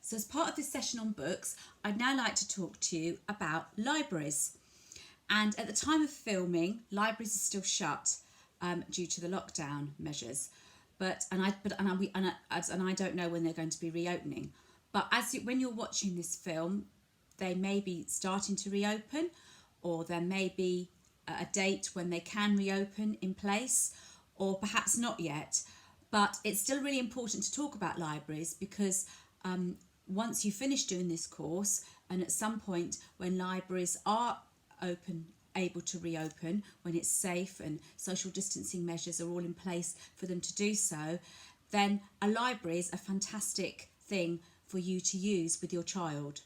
So as part of this session on books, I'd now like to talk to you about libraries. And at the time of filming, libraries are still shut due to the lockdown measures. I don't know when they're going to be reopening. But when you're watching this film, they may be starting to reopen, or there may be a date when they can reopen in place, or perhaps not yet. But it's still really important to talk about libraries because once you finish doing this course, and at some point when libraries are able to reopen, when it's safe and social distancing measures are all in place for them to do so, then a library is a fantastic thing for you to use with your child.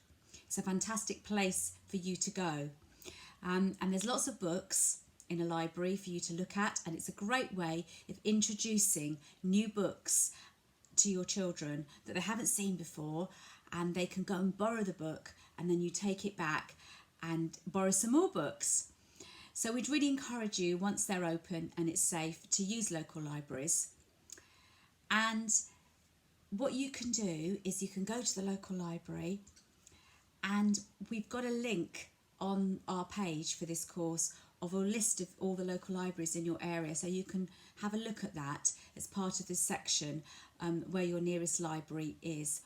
It's a fantastic place for you to go. And there's lots of books in a library for you to look at, and it's a great way of introducing new books to your children that they haven't seen before, and they can go and borrow the book, and then you take it back and borrow some more books. So we'd really encourage you, once they're open and it's safe, to use local libraries. And what you can do is you can go to the local library, and we've got a link on our page for this course of a list of all the local libraries in your area, so you can have a look at that as part of this section, where your nearest library is,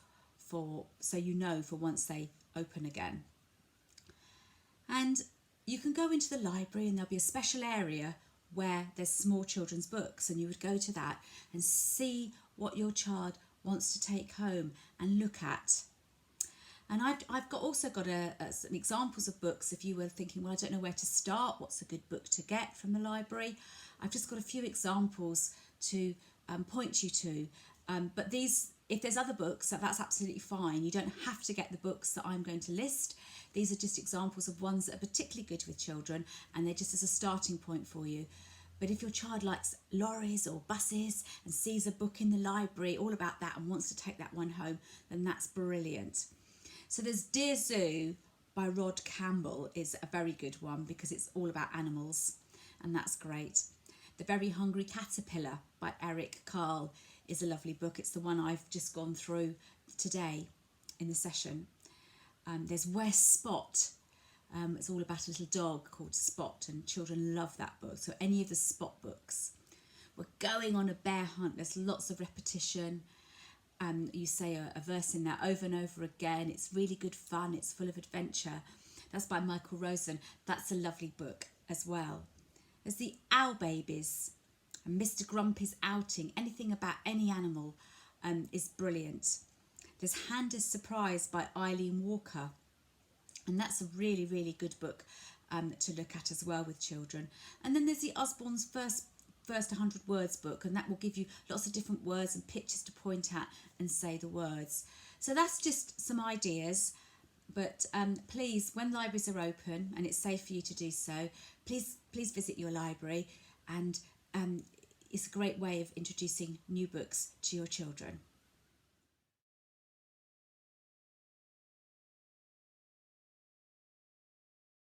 so you know for once they open again. And you can go into the library and there'll be a special area where there's small children's books, and you would go to that and see what your child wants to take home and look at. And I've also got some examples of books if you were thinking, well, I don't know where to start, what's a good book to get from the library. I've just got a few examples to point you to. But if there's other books, that's absolutely fine. You don't have to get the books that I'm going to list. These are just examples of ones that are particularly good with children, and they're just as a starting point for you. But if your child likes lorries or buses and sees a book in the library all about that and wants to take that one home, then that's brilliant. So there's Dear Zoo by Rod Campbell is a very good one because it's all about animals, and that's great. The Very Hungry Caterpillar by Eric Carle is a lovely book. It's the one I've just gone through today in the session. There's Where's Spot? It's all about a little dog called Spot, and children love that book. So any of the Spot books. We're going on a bear hunt. There's lots of repetition. You say a verse in there over and over again. It's really good fun. It's full of adventure. That's by Michael Rosen. That's a lovely book as well. There's the Owl Babies and Mr. Grumpy's Outing. Anything about any animal is brilliant. There's Handa's Surprise by Eileen Walker, and that's a really, really good book to look at as well with children. And then there's the Usborne's First 100 Words book, and that will give you lots of different words and pictures to point at and say the words. So that's just some ideas, but please, when libraries are open and it's safe for you to do so, please visit your library, and it's a great way of introducing new books to your children.